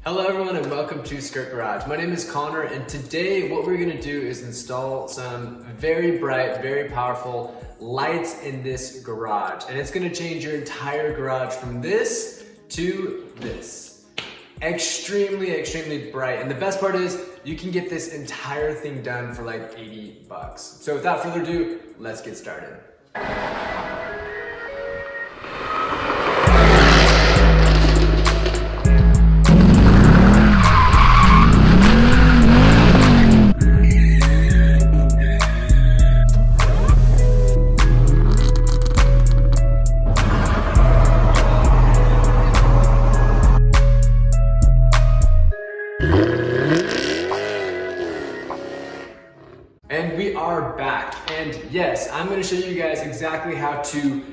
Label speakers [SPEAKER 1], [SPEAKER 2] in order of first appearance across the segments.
[SPEAKER 1] Hello everyone and welcome to Skrrt Garage. My name is Connor and today what we're gonna do is install some very bright, very powerful lights in this garage. And it's gonna change your entire garage from this to this. Extremely bright. And the best part is you can get this entire thing done for like 80 bucks. So without further ado, let's get started. And we are back, and yes, I'm going to show you guys exactly how to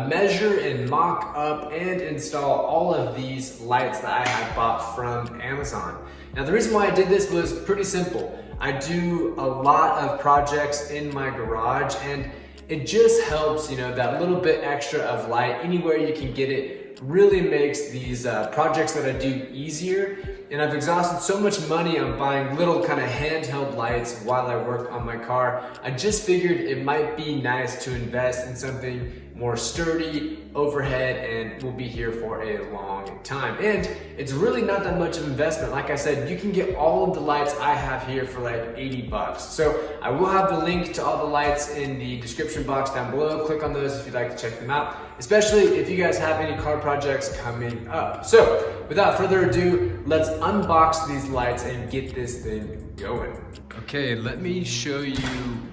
[SPEAKER 1] measure and mock up and install all of these lights that I have bought from Amazon. Now the reason why I did this was pretty simple. I do a lot of projects in my garage and it just helps, that little bit extra of light anywhere you can get it really makes these projects that I do easier. And I've exhausted so much money on buying little kind of handheld lights while I work on my car. I just figured it might be nice to invest in something more sturdy, overhead, and will be here for a long time. And it's really not that much of an investment. Like I said, you can get all of the lights I have here for like 80 bucks. So I will have the link to all the lights in the description box down below. Click on those if you'd like to check them out, especially if you guys have any car projects coming up. So without further ado, let's unbox these lights and get this thing going. Okay, let me show you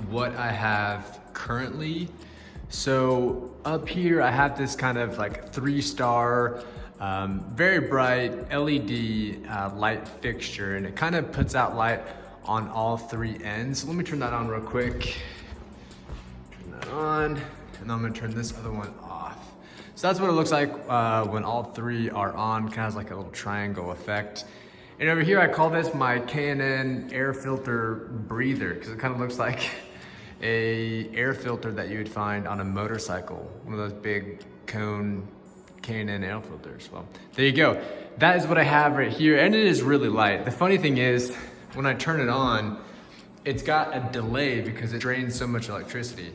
[SPEAKER 1] what I have currently. So up here I have this kind of like 3-star, very bright LED light fixture, and it kind of puts out light on all 3 ends. Let me turn that on real quick. Turn that on, and I'm gonna turn this other one off. So that's what it looks like when all 3 are on. Kind of has like a little triangle effect. And over here I call this my K&N air filter breather, because it kind of looks like a air filter that you would find on a motorcycle, one of those big cone K&N air filters. Well, there you go. That is what I have right here, and it is really light. The funny thing is, when I turn it on, it's got a delay because it drains so much electricity.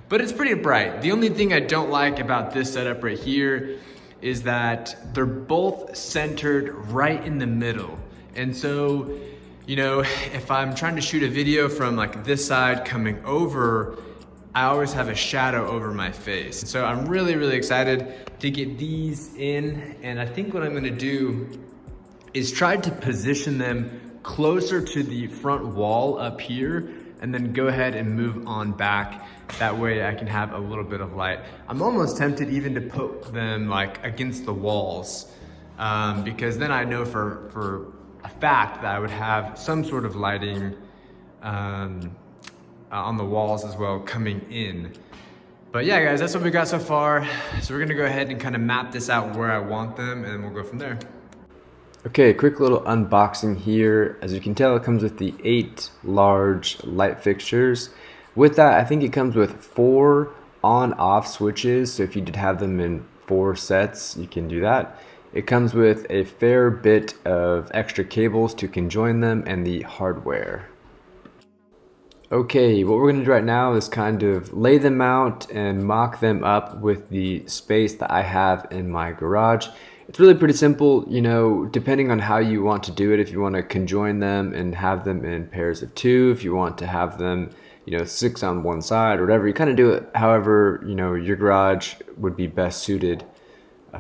[SPEAKER 1] But it's pretty bright. The only thing I don't like about this setup right here is that they're both centered right in the middle. And so, if I'm trying to shoot a video from like this side coming over, I always have a shadow over my face. So I'm really excited to get these in. And I think what I'm gonna do is try to position them closer to the front wall up here and then go ahead and move on back. That way I can have a little bit of light. I'm almost tempted even to put them like against the walls because then I know for a fact that I would have some sort of lighting on the walls as well coming in. But yeah guys, that's what we got so far. So we're gonna go ahead and kind of map this out where I want them, and then we'll go from there. Okay, quick little unboxing here. As you can tell, it comes with the 8 large light fixtures. With that, I think it comes with 4 on-off switches, so if you did have them in 4 sets, you can do that. It comes with a fair bit of extra cables to conjoin them and the hardware. Okay, what we're going to do right now is kind of lay them out and mock them up with the space that I have in my garage. It's really pretty simple, depending on how you want to do it. If you want to conjoin them and have them in pairs of 2, if you want to have them 6 on one side or whatever, you kind of do it however your garage would be best suited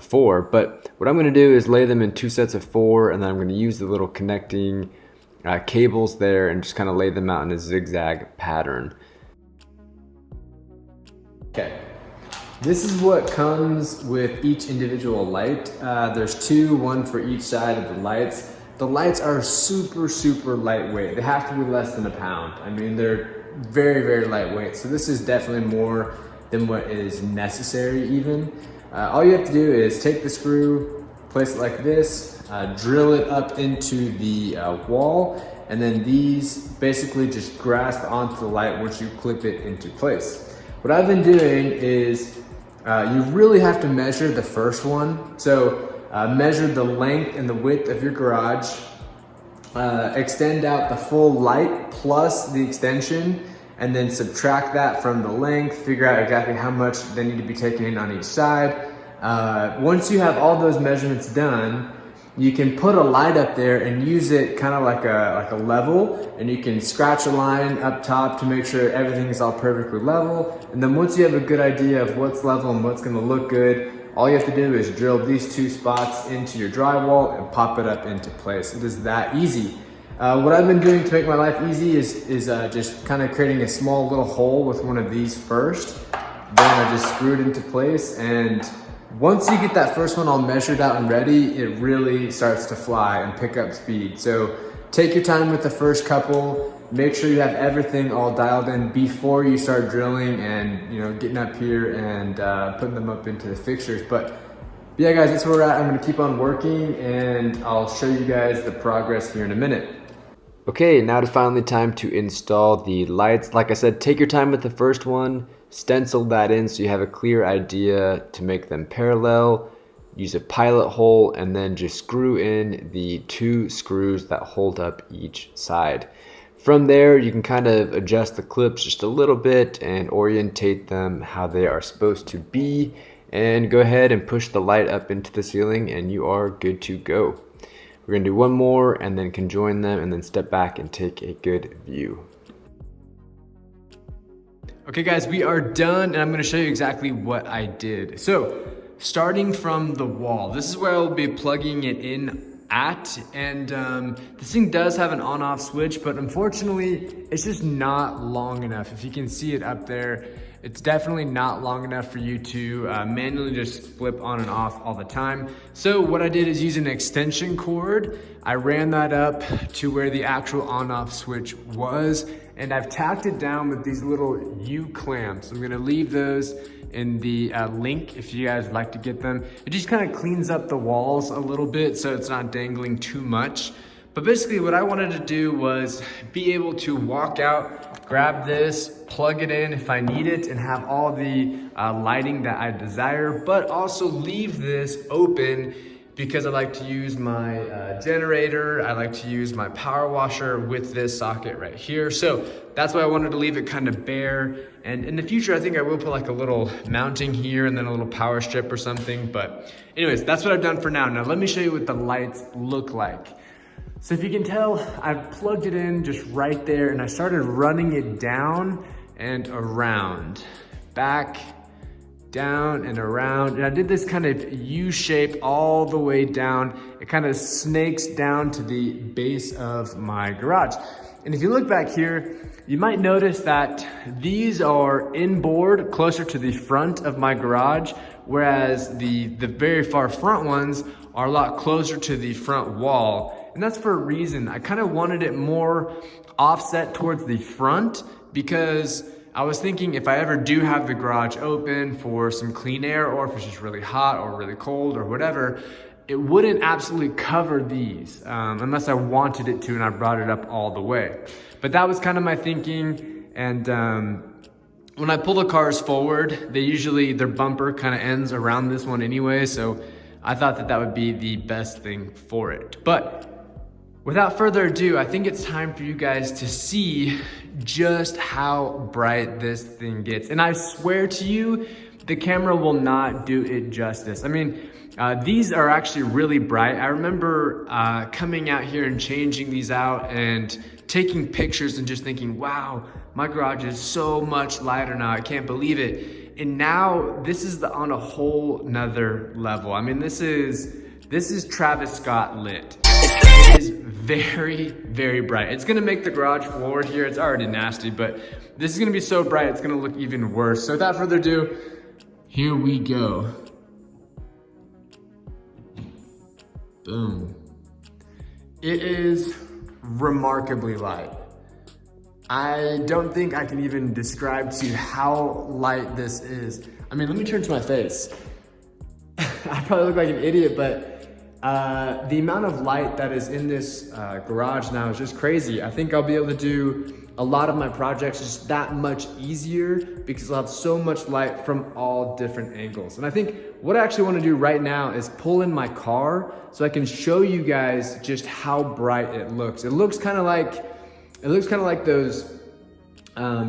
[SPEAKER 1] for. But what I'm going to do is lay them in 2 sets of 4, and then I'm going to use the little connecting cables there and just kind of lay them out in a zigzag pattern. Okay, this is what comes with each individual light. There's 2, one for each side of the lights. The lights are super lightweight. They have to be less than a pound. I mean, they're very lightweight. So this is definitely more than what is necessary even. All you have to do is take the screw, place it like this, drill it up into the wall, and then these basically just grasp onto the light once you clip it into place. What I've been doing is you really have to measure the first one. So measure the length and the width of your garage, extend out the full light plus the extension, and then subtract that from the length, figure out exactly how much they need to be taken in on each side. Once you have all those measurements done, you can put a light up there and use it kind of like a level, and you can scratch a line up top to make sure everything is all perfectly level. And then once you have a good idea of what's level and what's gonna look good, all you have to do is drill these 2 spots into your drywall and pop it up into place. It is that easy. What I've been doing to make my life easy is just kind of creating a small little hole with one of these first. Then I just screw it into place, and once you get that first one all measured out and ready, it really starts to fly and pick up speed. So take your time with the first couple, make sure you have everything all dialed in before you start drilling and getting up here and putting them up into the fixtures. But yeah guys, that's where we're at. I'm gonna keep on working and I'll show you guys the progress here in a minute. Okay, now it's finally time to install the lights. Like I said, take your time with the first one, stencil that in so you have a clear idea to make them parallel, use a pilot hole, and then just screw in the 2 screws that hold up each side. From there, you can kind of adjust the clips just a little bit and orientate them how they are supposed to be, and go ahead and push the light up into the ceiling and you are good to go. We're gonna do one more and then conjoin them and then step back and take a good view. Okay guys, we are done and I'm gonna show you exactly what I did. So, starting from the wall, this is where I'll be plugging it in at, and this thing does have an on-off switch, but unfortunately, it's just not long enough. If you can see it up there, it's definitely not long enough for you to manually just flip on and off all the time. So what I did is use an extension cord. I ran that up to where the actual on-off switch was, and I've tacked it down with these little U-clamps. I'm gonna leave those in the link if you guys like to get them. It just kind of cleans up the walls a little bit so it's not dangling too much. But basically what I wanted to do was be able to walk out, grab this, plug it in if I need it, and have all the lighting that I desire, but also leave this open because I like to use my generator, I like to use my power washer with this socket right here. So that's why I wanted to leave it kind of bare. And in the future, I think I will put like a little mounting here and then a little power strip or something. But anyways, that's what I've done for now. Now let me show you what the lights look like. So if you can tell, I've plugged it in just right there and I started running it down and around, back, down and around. And I did this kind of U shape all the way down. It kind of snakes down to the base of my garage. And if you look back here, you might notice that these are inboard closer to the front of my garage, whereas the very far front ones are a lot closer to the front wall. And that's for a reason. I kind of wanted it more offset towards the front because I was thinking if I ever do have the garage open for some clean air, or if it's just really hot or really cold or whatever, it wouldn't absolutely cover these unless I wanted it to and I brought it up all the way. But that was kind of my thinking. And when I pull the cars forward, their bumper kind of ends around this one anyway. So I thought that that would be the best thing for it. But without further ado, I think it's time for you guys to see just how bright this thing gets. And I swear to you, the camera will not do it justice. I mean, these are actually really bright. I remember coming out here and changing these out and taking pictures and just thinking, wow, my garage is so much lighter now. I can't believe it. And now this is on a whole nother level. I mean, this is Travis Scott lit. It is very, very bright. It's gonna make the garage floor here, it's already nasty, but this is gonna be so bright, it's gonna look even worse. So without further ado, here we go. Boom. It is remarkably light. I don't think I can even describe to you how light this is. I mean, let me turn to my face. I probably look like an idiot, but the amount of light that is in this garage now is just crazy. I think I'll be able to do a lot of my projects just that much easier because I'll have so much light from all different angles. And I think what I actually want to do right now is pull in my car so I can show you guys just how bright it looks. It looks kind of like those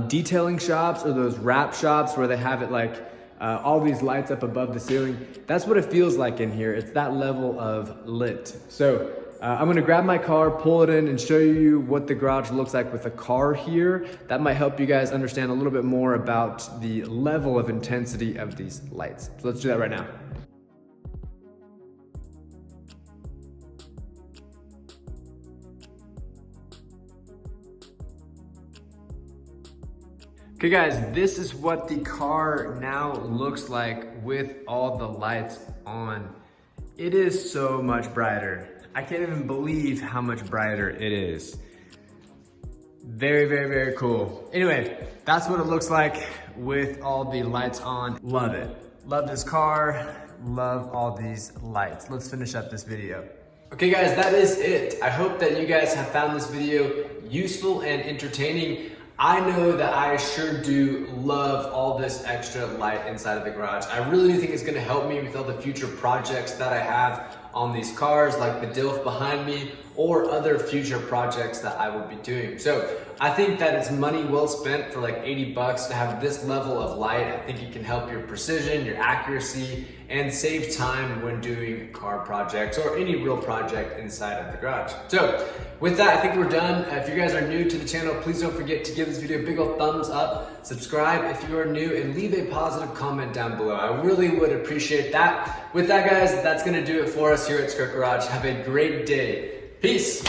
[SPEAKER 1] detailing shops or those wrap shops where they have it like all these lights up above the ceiling. That's what it feels like in here. It's that level of lit. So I'm gonna grab my car, pull it in, and show you what the garage looks like with the car here. That might help you guys understand a little bit more about the level of intensity of these lights. So let's do that right now. Okay guys, this is what the car now looks like with all the lights on. It is so much brighter. I can't even believe how much brighter it is. Very, very, very cool. Anyway, that's what it looks like with all the lights on. Love it. Love this car, love all these lights. Let's finish up this video. Okay guys, that is it. I hope that you guys have found this video useful and entertaining. I know that I sure do love all this extra light inside of the garage. I really do think it's gonna help me with all the future projects that I have on these cars, like the DILF behind me, or other future projects that I will be doing. So I think that it's money well spent for like 80 bucks to have this level of light. I think it can help your precision, your accuracy, and save time when doing car projects or any real project inside of the garage. So with that, I think we're done. If you guys are new to the channel, please don't forget to give this video a big old thumbs up, subscribe if you are new, and leave a positive comment down below. I really would appreciate that. With that guys, that's gonna do it for us here at Skrrt Garage. Have a great day. Peace.